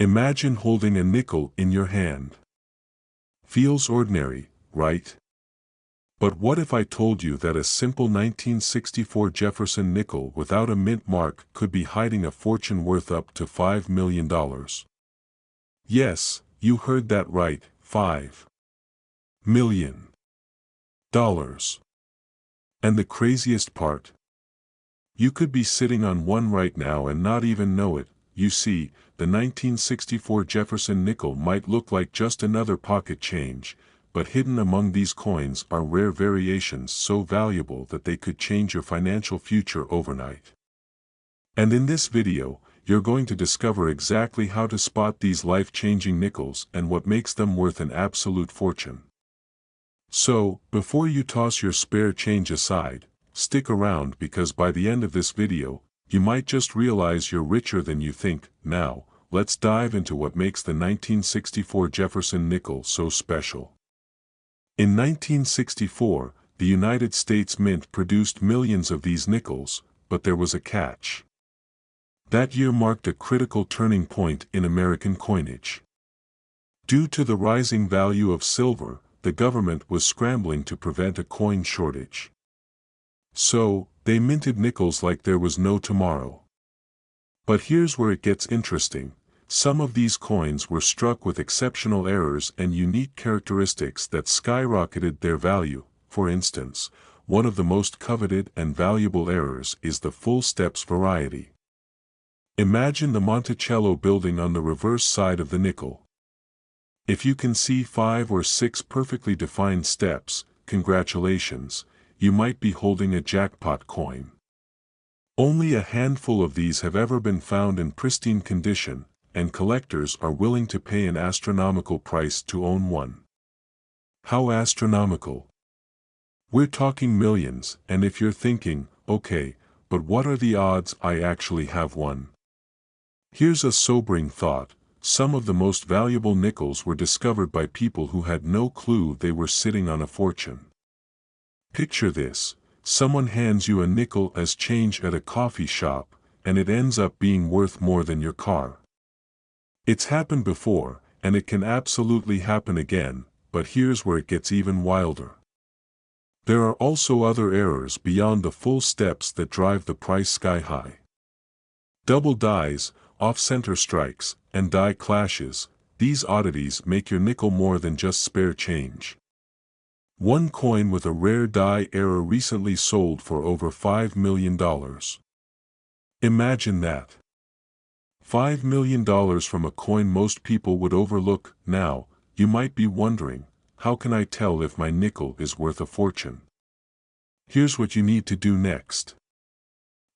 Imagine holding a nickel in your hand. Feels ordinary, right? But what if I told you that a simple 1964 Jefferson nickel without a mint mark could be hiding a fortune worth up to $5 million? Yes, you heard that right, $5 million. And the craziest part? You could be sitting on one right now and not even know it. You see, the 1964 Jefferson nickel might look like just another pocket change, but hidden among these coins are rare variations so valuable that they could change your financial future overnight. And in this video, you're going to discover exactly how to spot these life-changing nickels and what makes them worth an absolute fortune. So, before you toss your spare change aside, stick around because by the end of this video, you might just realize you're richer than you think. Now, let's dive into what makes the 1964 Jefferson nickel so special. In 1964, the United States Mint produced millions of these nickels, but there was a catch. That year marked a critical turning point in American coinage. Due to the rising value of silver, the government was scrambling to prevent a coin shortage. So, they minted nickels like there was no tomorrow. But here's where it gets interesting. Some of these coins were struck with exceptional errors and unique characteristics that skyrocketed their value. For instance, one of the most coveted and valuable errors is the full steps variety. Imagine the Monticello building on the reverse side of the nickel. If you can see 5 or 6 perfectly defined steps, congratulations, you might be holding a jackpot coin. Only a handful of these have ever been found in pristine condition, and collectors are willing to pay an astronomical price to own one. How astronomical? We're talking millions, and if you're thinking, okay, but what are the odds I actually have one? Here's a sobering thought. Some of the most valuable nickels were discovered by people who had no clue they were sitting on a fortune. Picture this, someone hands you a nickel as change at a coffee shop, and it ends up being worth more than your car. It's happened before, and it can absolutely happen again, but here's where it gets even wilder. There are also other errors beyond the full steps that drive the price sky high. Double dies, off-center strikes, and die clashes, these oddities make your nickel more than just spare change. One coin with a rare die error recently sold for over $5 million. Imagine that. $5 million from a coin most people would overlook. Now, you might be wondering, how can I tell if my nickel is worth a fortune? Here's what you need to do next.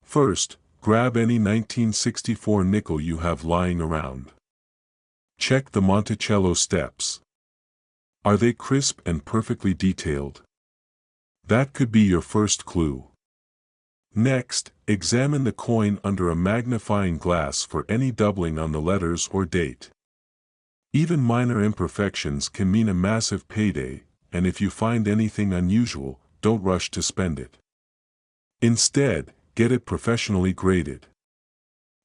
First, grab any 1964 nickel you have lying around. Check the Monticello steps. Are they crisp and perfectly detailed? That could be your first clue. Next, examine the coin under a magnifying glass for any doubling on the letters or date. Even minor imperfections can mean a massive payday, and if you find anything unusual, don't rush to spend it. Instead, get it professionally graded.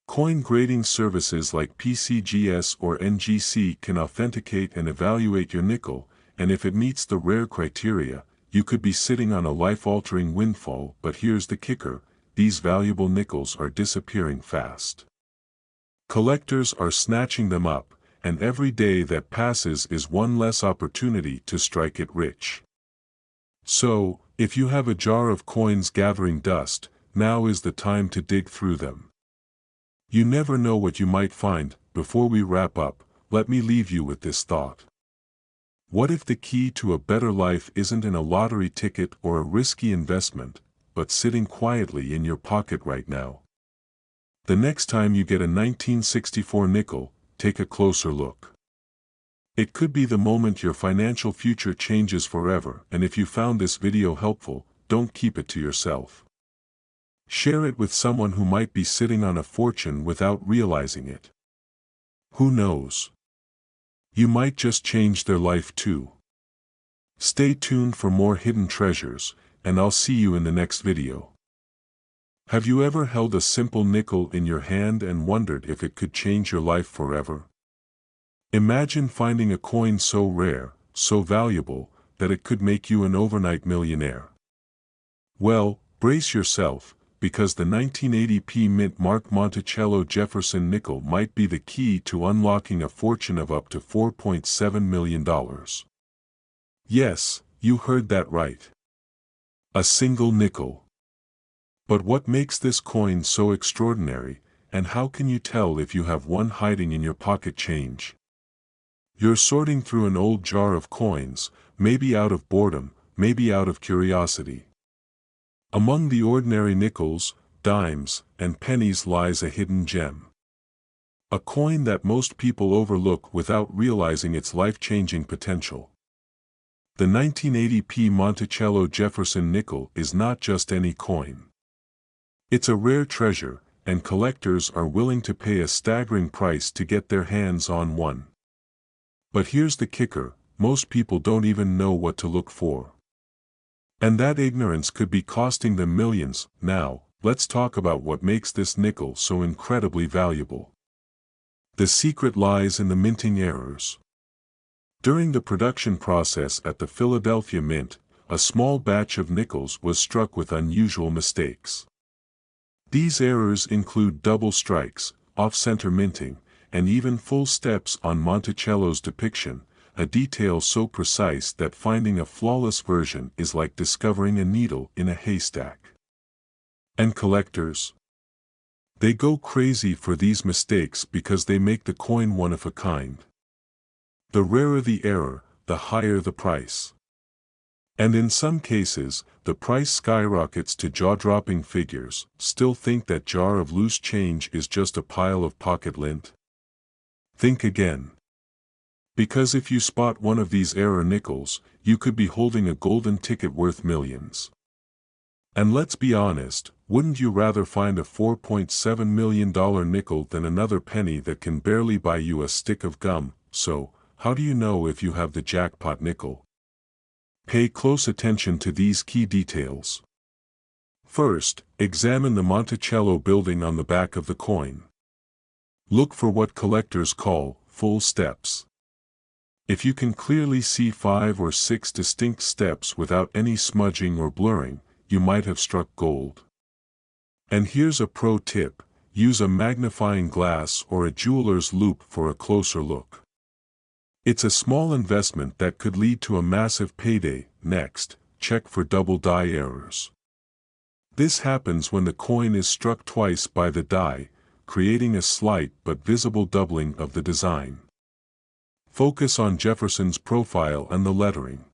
Coin grading services like PCGS or NGC can authenticate and evaluate your nickel, and if it meets the rare criteria, you could be sitting on a life-altering windfall. But here's the kicker, these valuable nickels are disappearing fast. Collectors are snatching them up, and every day that passes is one less opportunity to strike it rich. So, if you have a jar of coins gathering dust, now is the time to dig through them. You never know what you might find. Before we wrap up, let me leave you with this thought. What if the key to a better life isn't in a lottery ticket or a risky investment, but sitting quietly in your pocket right now? The next time you get a 1964 nickel, take a closer look. It could be the moment your financial future changes forever. And if you found this video helpful, don't keep it to yourself. Share it with someone who might be sitting on a fortune without realizing it. Who knows? You might just change their life too. Stay tuned for more hidden treasures, and I'll see you in the next video. Have you ever held a simple nickel in your hand and wondered if it could change your life forever? Imagine finding a coin so rare, so valuable, that it could make you an overnight millionaire. Well, brace yourself, because the 1980p mint Mark Monticello Jefferson nickel might be the key to unlocking a fortune of up to $4.7 million. Yes, you heard that right. A single nickel. But what makes this coin so extraordinary, and how can you tell if you have one hiding in your pocket change? You're sorting through an old jar of coins, maybe out of boredom, maybe out of curiosity. Among the ordinary nickels, dimes, and pennies lies a hidden gem. A coin that most people overlook without realizing its life-changing potential. The 1980p Monticello Jefferson nickel is not just any coin. It's a rare treasure, and collectors are willing to pay a staggering price to get their hands on one. But here's the kicker, most people don't even know what to look for. And that ignorance could be costing them millions. Now, let's talk about what makes this nickel so incredibly valuable. The secret lies in the minting errors. During the production process at the Philadelphia Mint, a small batch of nickels was struck with unusual mistakes. These errors include double strikes, off-center minting, and even full steps on Monticello's depiction, a detail so precise that finding a flawless version is like discovering a needle in a haystack. And collectors? They go crazy for these mistakes because they make the coin one of a kind. The rarer the error, the higher the price. And in some cases, the price skyrockets to jaw-dropping figures. Still think that jar of loose change is just a pile of pocket lint? Think again. Because if you spot one of these error nickels, you could be holding a golden ticket worth millions. And let's be honest, wouldn't you rather find a $4.7 million nickel than another penny that can barely buy you a stick of gum? So, how do you know if you have the jackpot nickel? Pay close attention to these key details. First, examine the Monticello building on the back of the coin. Look for what collectors call full steps. If you can clearly see 5 or 6 distinct steps without any smudging or blurring, you might have struck gold. And here's a pro tip, use a magnifying glass or a jeweler's loupe for a closer look. It's a small investment that could lead to a massive payday. Next, check for double die errors. This happens when the coin is struck twice by the die, creating a slight but visible doubling of the design. Focus on Jefferson's profile and the lettering.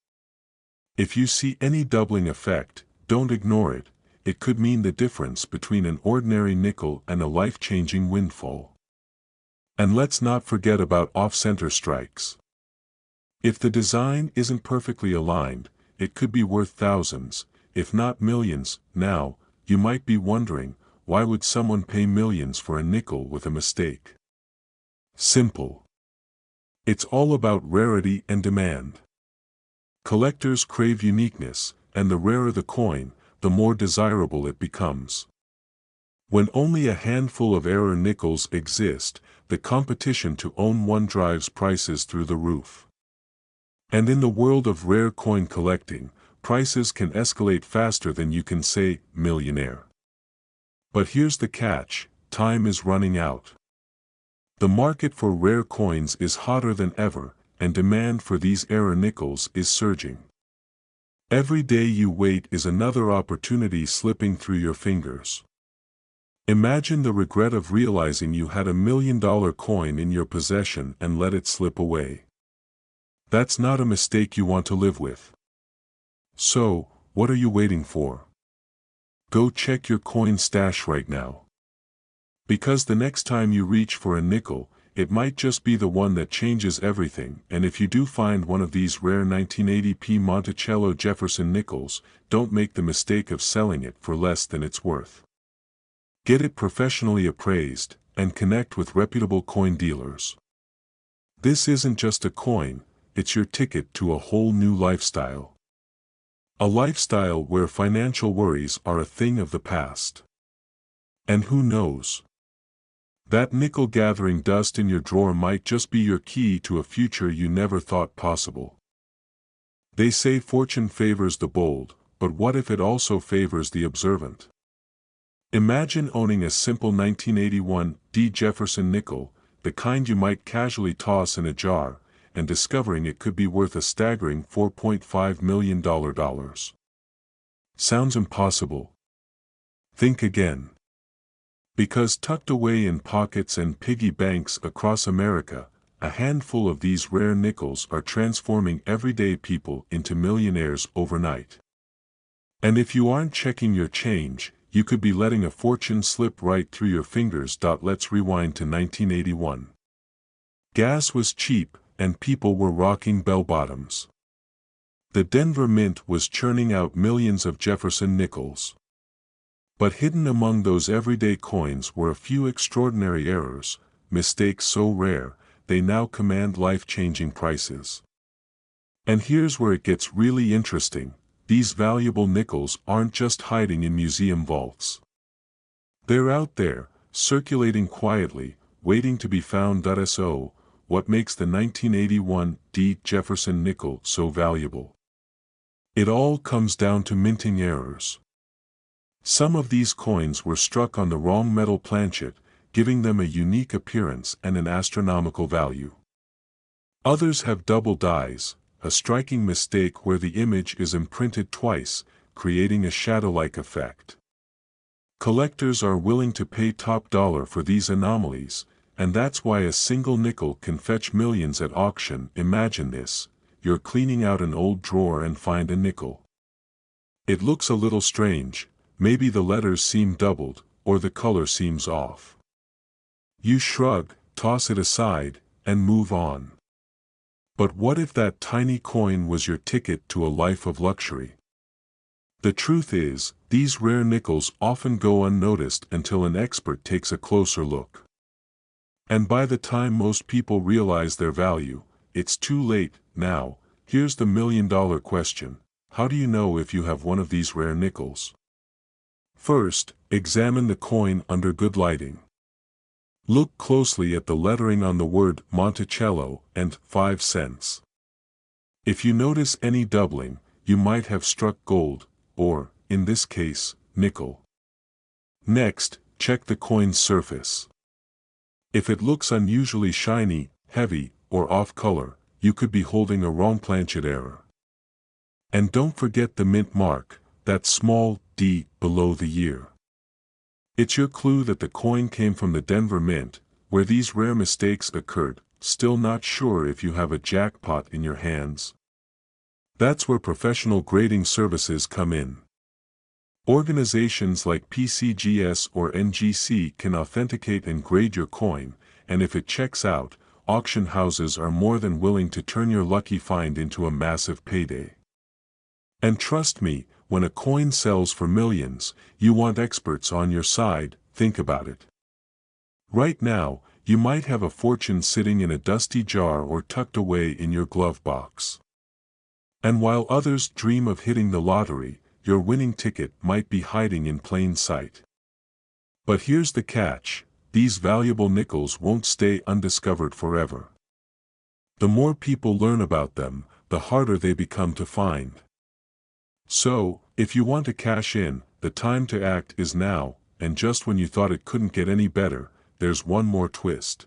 If you see any doubling effect, don't ignore it. It could mean the difference between an ordinary nickel and a life-changing windfall. And let's not forget about off-center strikes. If the design isn't perfectly aligned, it could be worth thousands, if not millions. Now, you might be wondering, why would someone pay millions for a nickel with a mistake? Simple. It's all about rarity and demand. Collectors crave uniqueness, and the rarer the coin, the more desirable it becomes. When only a handful of error nickels exist, the competition to own one drives prices through the roof. And in the world of rare coin collecting, prices can escalate faster than you can say, millionaire. But here's the catch, time is running out. The market for rare coins is hotter than ever, and demand for these error nickels is surging. Every day you wait is another opportunity slipping through your fingers. Imagine the regret of realizing you had $1 million coin in your possession and let it slip away. That's not a mistake you want to live with. So, what are you waiting for? Go check your coin stash right now. Because the next time you reach for a nickel, it might just be the one that changes everything. And if you do find one of these rare 1980p Monticello Jefferson nickels, don't make the mistake of selling it for less than it's worth. Get it professionally appraised, and connect with reputable coin dealers. This isn't just a coin, it's your ticket to a whole new lifestyle. A lifestyle where financial worries are a thing of the past. And who knows? That nickel gathering dust in your drawer might just be your key to a future you never thought possible. They say fortune favors the bold, but what if it also favors the observant? Imagine owning a simple 1981 Jefferson nickel, the kind you might casually toss in a jar, and discovering it could be worth a staggering $4.5 million. Sounds impossible. Think again. Because tucked away in pockets and piggy banks across America, a handful of these rare nickels are transforming everyday people into millionaires overnight. And if you aren't checking your change, you could be letting a fortune slip right through your fingers. Let's rewind to 1981. Gas was cheap, and people were rocking bell-bottoms. The Denver Mint was churning out millions of Jefferson nickels. But hidden among those everyday coins were a few extraordinary errors, mistakes so rare, they now command life-changing prices. And here's where it gets really interesting. These valuable nickels aren't just hiding in museum vaults. They're out there, circulating quietly, waiting to be found. So, what makes the 1981 Jefferson nickel so valuable? It all comes down to minting errors. Some of these coins were struck on the wrong metal planchet, giving them a unique appearance and an astronomical value. Others have double dies, a striking mistake where the image is imprinted twice, creating a shadow-like effect. Collectors are willing to pay top dollar for these anomalies, and that's why a single nickel can fetch millions at auction. Imagine this: you're cleaning out an old drawer and find a nickel. It looks a little strange, maybe the letters seem doubled, or the color seems off. You shrug, toss it aside, and move on. But what if that tiny coin was your ticket to a life of luxury? The truth is, these rare nickels often go unnoticed until an expert takes a closer look. And by the time most people realize their value, it's too late. Now, here's the million-dollar question: how do you know if you have one of these rare nickels? First, examine the coin under good lighting. Look closely at the lettering on the word Monticello and 5 cents. If you notice any doubling, you might have struck gold, or, in this case, nickel. Next, check the coin's surface. If it looks unusually shiny, heavy, or off-color, you could be holding a wrong planchet error. And don't forget the mint mark, that small D below the year. It's your clue that the coin came from the Denver Mint, where these rare mistakes occurred. Still not sure if you have a jackpot in your hands? That's where professional grading services come in. Organizations like PCGS or NGC can authenticate and grade your coin, and if it checks out, auction houses are more than willing to turn your lucky find into a massive payday. And trust me, when a coin sells for millions, you want experts on your side. Think about it. Right now, you might have a fortune sitting in a dusty jar or tucked away in your glove box. And while others dream of hitting the lottery, your winning ticket might be hiding in plain sight. But here's the catch: these valuable nickels won't stay undiscovered forever. The more people learn about them, the harder they become to find. So, if you want to cash in, the time to act is now, and just when you thought it couldn't get any better, there's one more twist.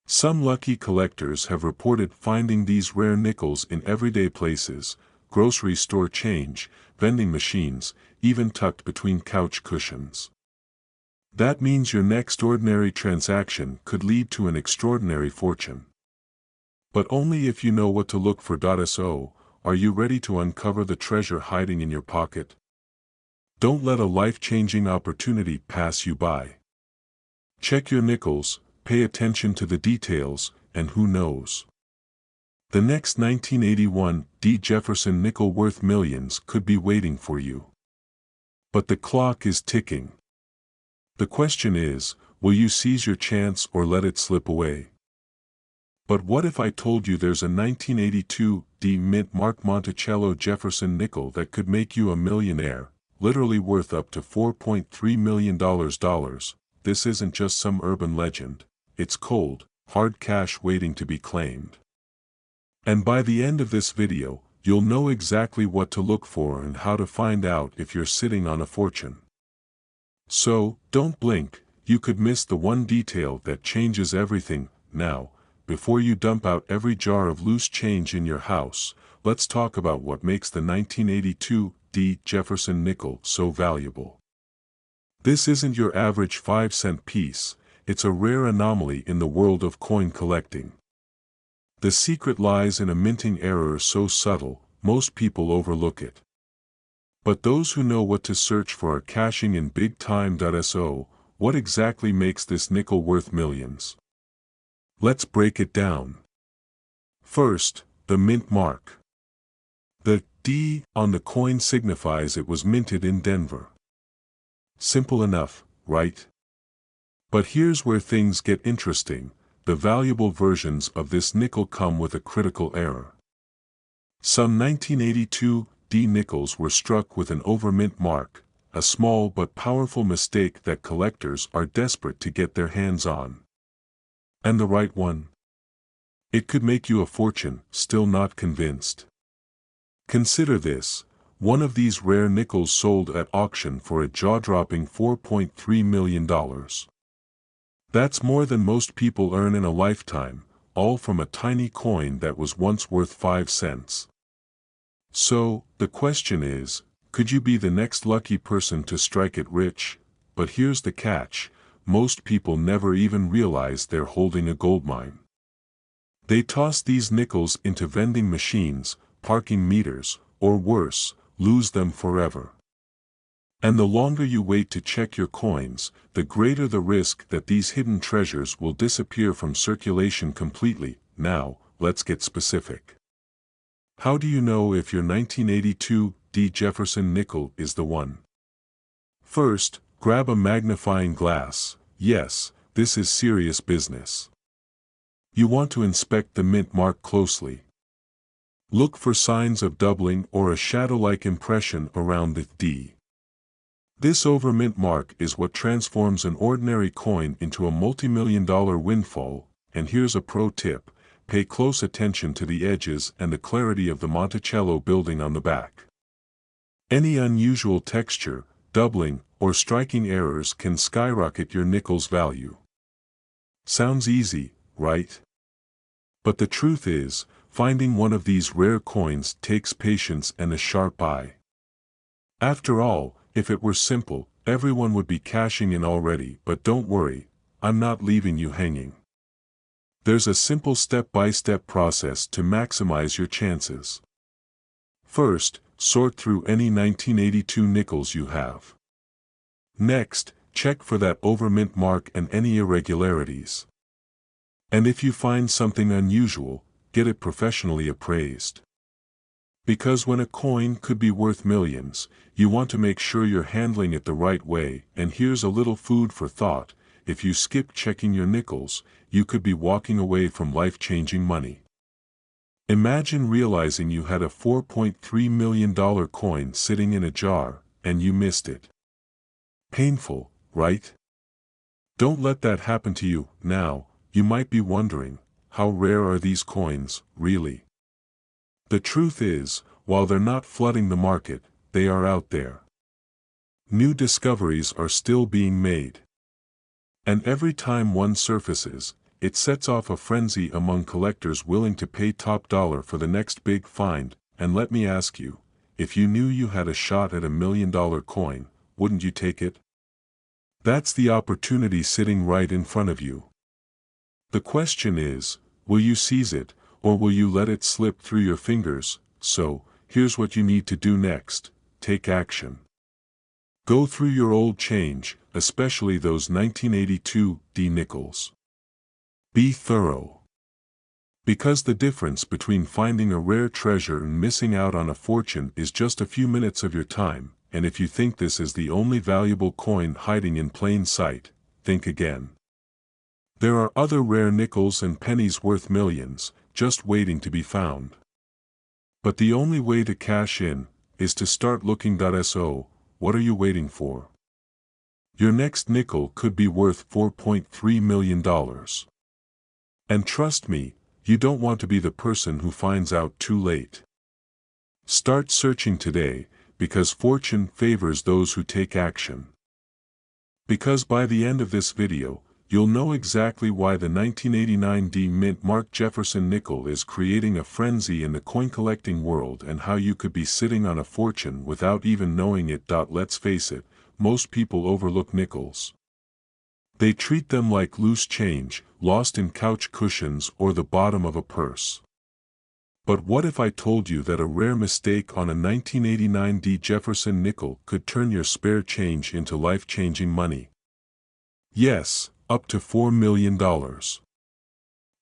Some lucky collectors have reported finding these rare nickels in everyday places: grocery store change, vending machines, even tucked between couch cushions. That means your next ordinary transaction could lead to an extraordinary fortune. But only if you know what to look for. So, are you ready to uncover the treasure hiding in your pocket? Don't let a life-changing opportunity pass you by. Check your nickels, pay attention to the details, and who knows? The next 1981 Jefferson nickel worth millions could be waiting for you. But the clock is ticking. The question is, will you seize your chance or let it slip away? But what if I told you there's a 1982 mint mark Monticello Jefferson nickel that could make you a millionaire, literally worth up to $4.3 million? this isn't just some urban legend, it's cold, hard cash waiting to be claimed. And by the end of this video, you'll know exactly what to look for and how to find out if you're sitting on a fortune. So, don't blink, you could miss the one detail that changes everything. Now, before you dump out every jar of loose change in your house, let's talk about what makes the 1982 D. Jefferson nickel so valuable. This isn't your average 5-cent piece, it's a rare anomaly in the world of coin collecting. The secret lies in a minting error so subtle, most people overlook it. But those who know what to search for are cashing in big time. So, what exactly makes this nickel worth millions? Let's break it down. First, the mint mark. The D on the coin signifies it was minted in Denver. Simple enough, right? But here's where things get interesting. The valuable versions of this nickel come with a critical error. Some 1982 D nickels were struck with an overmint mark, a small but powerful mistake that collectors are desperate to get their hands on. And the right one? It could make you a fortune. Still not convinced? Consider this. One of these rare nickels sold at auction for a jaw-dropping $4.3 million. That's more than most people earn in a lifetime, all from a tiny coin that was once worth 5 cents. So, the question is, could you be the next lucky person to strike it rich? But here's the catch, most people never even realize they're holding a goldmine. They toss these nickels into vending machines, parking meters, or worse, lose them forever. And the longer you wait to check your coins, the greater the risk that these hidden treasures will disappear from circulation completely. Now, let's get specific. How do you know if your 1982 D. Jefferson nickel is the one? First, grab a magnifying glass. Yes, this is serious business. You want to inspect the mint mark closely. Look for signs of doubling or a shadow-like impression around the D. This overmint mark is what transforms an ordinary coin into a multi-million-dollar windfall, and here's a pro tip. Pay close attention to the edges and the clarity of the Monticello building on the back. Any unusual texture, doubling, or striking errors can skyrocket your nickel's value. Sounds easy, right? But the truth is, finding one of these rare coins takes patience and a sharp eye. After all, if it were simple, everyone would be cashing in already. But don't worry, I'm not leaving you hanging. There's a simple step-by-step process to maximize your chances. First, sort through any 1982 nickels you have. Next, check for that overmint mark and any irregularities. And if you find something unusual, get it professionally appraised. Because when a coin could be worth millions, you want to make sure you're handling it the right way. And here's a little food for thought. If you skip checking your nickels, you could be walking away from life-changing money. Imagine realizing you had a $4.3 million coin sitting in a jar, and you missed it. Painful, right? Don't let that happen to you. Now, you might be wondering, how rare are these coins, really? The truth is, while they're not flooding the market, they are out there. New discoveries are still being made. And every time one surfaces, it sets off a frenzy among collectors willing to pay top dollar for the next big find. And let me ask you, if you knew you had a shot at $1 million coin, wouldn't you take it? That's the opportunity sitting right in front of you. The question is, will you seize it, or will you let it slip through your fingers? So, here's what you need to do next. Take action. Go through your old change, especially those 1982 D nickels. Be thorough. Because the difference between finding a rare treasure and missing out on a fortune is just a few minutes of your time, and if you think this is the only valuable coin hiding in plain sight, think again. There are other rare nickels and pennies worth millions, just waiting to be found. But the only way to cash in is to start looking. So, what are you waiting for? Your next nickel could be worth $4.3 million. And trust me, you don't want to be the person who finds out too late. Start searching today, because fortune favors those who take action. Because by the end of this video, you'll know exactly why the 1989 D Mint Mark Jefferson nickel is creating a frenzy in the coin collecting world and how you could be sitting on a fortune without even knowing it. Let's face it, most people overlook nickels. They treat them like loose change, lost in couch cushions or the bottom of a purse. But what if I told you that a rare mistake on a 1989 D Jefferson nickel could turn your spare change into life-changing money? Yes, up to $4 million.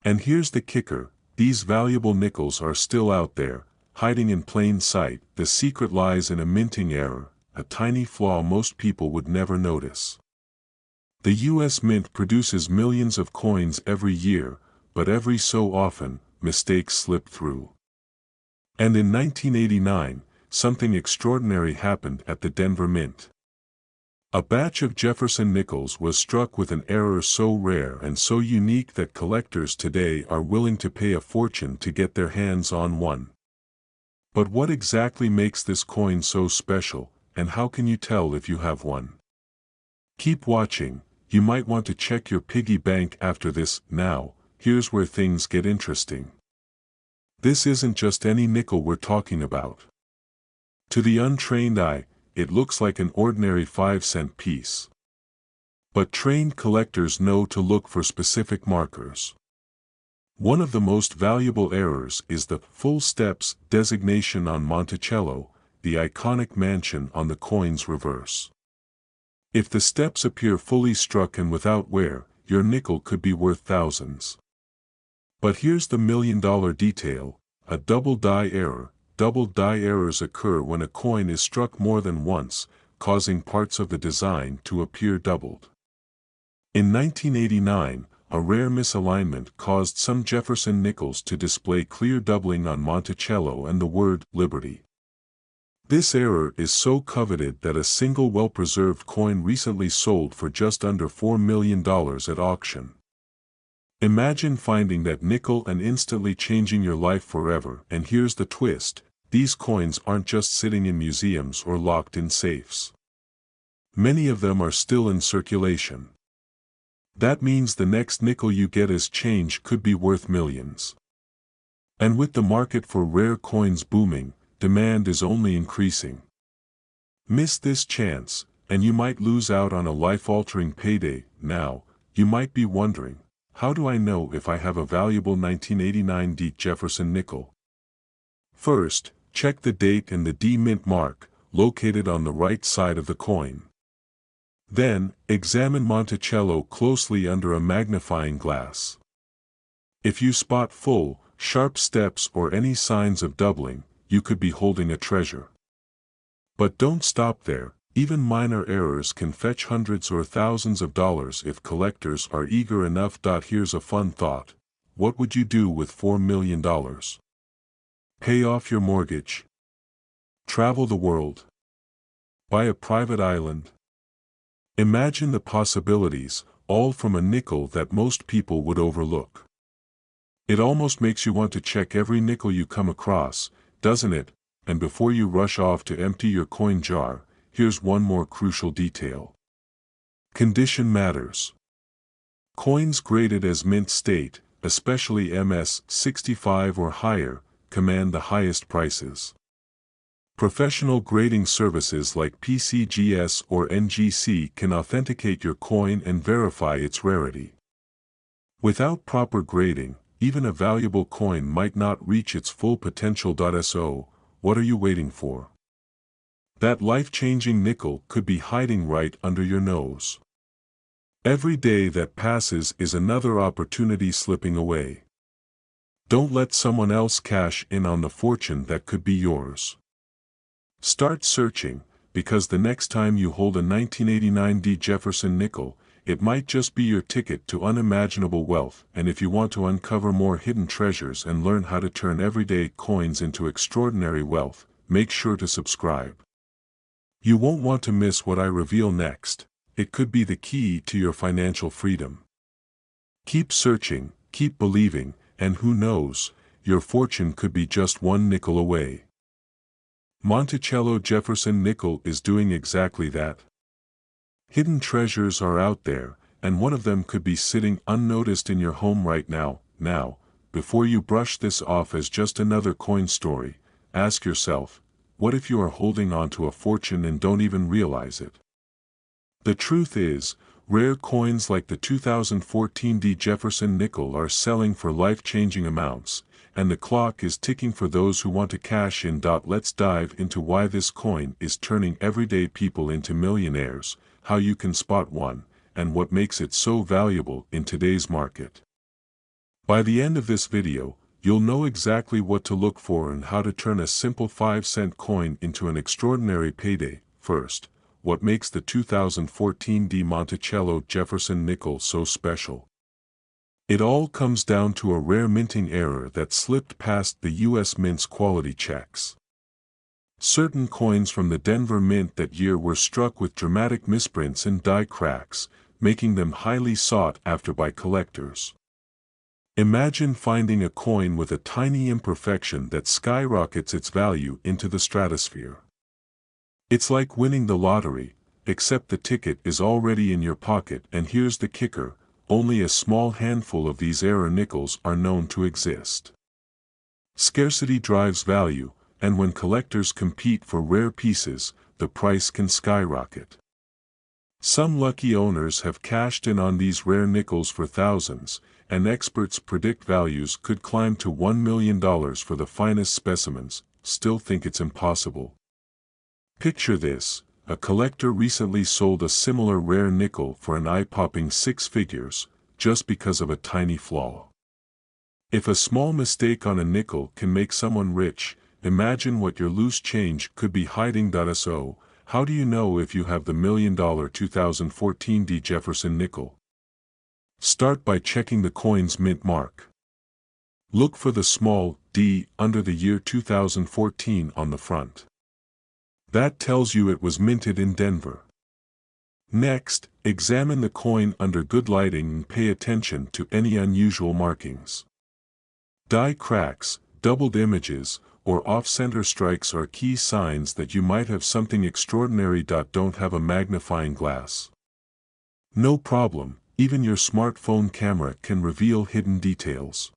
And here's the kicker, these valuable nickels are still out there, hiding in plain sight. The secret lies in a minting error, a tiny flaw most people would never notice. The U.S. Mint produces millions of coins every year, but every so often, mistakes slip through. And in 1989, something extraordinary happened at the Denver Mint. A batch of Jefferson nickels was struck with an error so rare and so unique that collectors today are willing to pay a fortune to get their hands on one. But what exactly makes this coin so special, and how can you tell if you have one? Keep watching, you might want to check your piggy bank after this. Now, here's where things get interesting. This isn't just any nickel we're talking about. To the untrained eye, it looks like an ordinary 5-cent piece. But trained collectors know to look for specific markers. One of the most valuable errors is the full steps designation on Monticello, the iconic mansion on the coin's reverse. If the steps appear fully struck and without wear, your nickel could be worth thousands. But here's the million-dollar detail, a double die error. Double die errors occur when a coin is struck more than once, causing parts of the design to appear doubled. In 1989, a rare misalignment caused some Jefferson nickels to display clear doubling on Monticello and the word Liberty. This error is so coveted that a single well-preserved coin recently sold for just under $4 million at auction. Imagine finding that nickel and instantly changing your life forever. And here's the twist. These coins aren't just sitting in museums or locked in safes. Many of them are still in circulation. That means the next nickel you get as change could be worth millions. And with the market for rare coins booming, demand is only increasing. Miss this chance, and you might lose out on a life-altering payday. Now, you might be wondering, how do I know if I have a valuable 1989 D Jefferson nickel? First, check the date and the D Mint mark, located on the right side of the coin. Then, examine Monticello closely under a magnifying glass. If you spot full, sharp steps or any signs of doubling, you could be holding a treasure. But don't stop there, even minor errors can fetch hundreds or thousands of dollars if collectors are eager enough. Here's a fun thought. What would you do with $4 million? Pay off your mortgage? Travel the world? Buy a private island? Imagine the possibilities, all from a nickel that most people would overlook. It almost makes you want to check every nickel you come across, doesn't it? And before you rush off to empty your coin jar, here's one more crucial detail. Condition matters. Coins graded as mint state, especially MS 65 or higher, command the highest prices. Professional grading services like PCGS or NGC can authenticate your coin and verify its rarity. Without proper grading, even a valuable coin might not reach its full potential. So, what are you waiting for? That life-changing nickel could be hiding right under your nose. Every day that passes is another opportunity slipping away. Don't let someone else cash in on the fortune that could be yours. Start searching, because the next time you hold a 1989 D Jefferson nickel, it might just be your ticket to unimaginable wealth. And if you want to uncover more hidden treasures and learn how to turn everyday coins into extraordinary wealth, make sure to subscribe. You won't want to miss what I reveal next. it could be the key to your financial freedom. Keep searching, keep believing, and who knows, your fortune could be just one nickel away. Monticello Jefferson nickel is doing exactly that. Hidden treasures are out there, and one of them could be sitting unnoticed in your home right now. Now, before you brush this off as just another coin story, ask yourself, what if you are holding on to a fortune and don't even realize it? The truth is, rare coins like the 2014 Jefferson nickel are selling for life-changing amounts, and the clock is ticking for those who want to cash in. Let's dive into why this coin is turning everyday people into millionaires, how you can spot one, and what makes it so valuable in today's market. By the end of this video, you'll know exactly what to look for and how to turn a simple 5-cent coin into an extraordinary payday. First, what makes the 2014 Monticello Jefferson nickel so special? It all comes down to a rare minting error that slipped past the U.S. Mint's quality checks. Certain coins from the Denver Mint that year were struck with dramatic misprints and die cracks, making them highly sought after by collectors. Imagine finding a coin with a tiny imperfection that skyrockets its value into the stratosphere. It's like winning the lottery, except the ticket is already in your pocket. And here's the kicker, only a small handful of these error nickels are known to exist. Scarcity drives value, and when collectors compete for rare pieces, the price can skyrocket. Some lucky owners have cashed in on these rare nickels for thousands, and experts predict values could climb to $1 million for the finest specimens. Still think it's impossible? Picture this, a collector recently sold a similar rare nickel for an eye-popping 6 figures, just because of a tiny flaw. If a small mistake on a nickel can make someone rich, imagine what your loose change could be hiding. So, how do you know if you have the $1 million 2014 Jefferson nickel? Start by checking the coin's mint mark. Look for the small d under the year 2014 on the front. That tells you it was minted in Denver. Next, examine the coin under good lighting and pay attention to any unusual markings. Die cracks, doubled images, or off-center strikes are key signs that you might have something extraordinary. Don't have a magnifying glass? No problem, even your smartphone camera can reveal hidden details.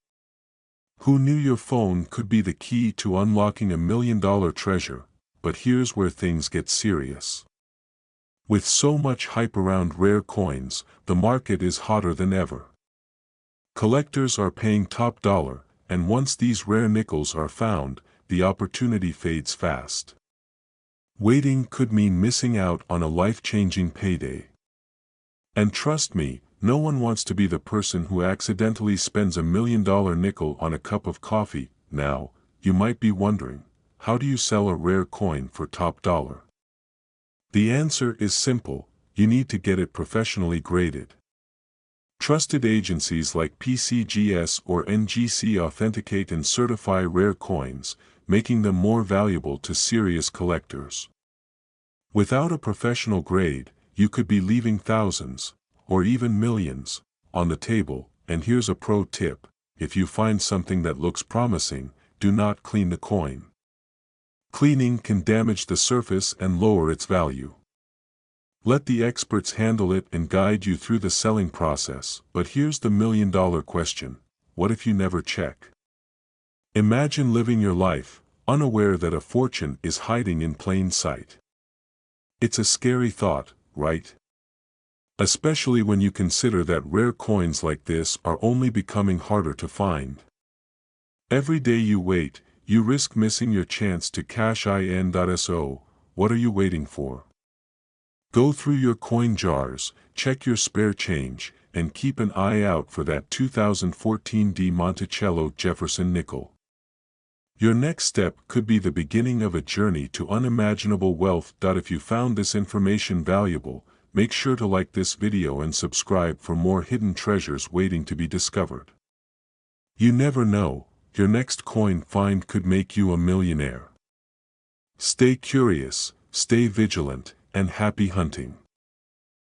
Who knew your phone could be the key to unlocking $1 million treasure? But here's where things get serious. With so much hype around rare coins, the market is hotter than ever. Collectors are paying top dollar, and once these rare nickels are found, the opportunity fades fast. Waiting could mean missing out on a life-changing payday. And trust me, no one wants to be the person who accidentally spends $1 million nickel on a cup of coffee. Now, you might be wondering, how do you sell a rare coin for top dollar? The answer is simple, you need to get it professionally graded. Trusted agencies like PCGS or NGC authenticate and certify rare coins, making them more valuable to serious collectors. Without a professional grade, you could be leaving thousands, or even millions, on the table. And here's a pro tip, if you find something that looks promising, do not clean the coin. Cleaning can damage the surface and lower its value. Let the experts handle it and guide you through the selling process. But here's the $1 million question, what if you never check? Imagine living your life, unaware that a fortune is hiding in plain sight. It's a scary thought, right? Especially when you consider that rare coins like this are only becoming harder to find. Every day you wait, you risk missing your chance to cash in. So, what are you waiting for? Go through your coin jars, check your spare change, and keep an eye out for that 2014 Monticello Jefferson nickel. Your next step could be the beginning of a journey to unimaginable wealth. If you found this information valuable, make sure to like this video and subscribe for more hidden treasures waiting to be discovered. You never know, your next coin find could make you a millionaire. Stay curious, stay vigilant, and happy hunting.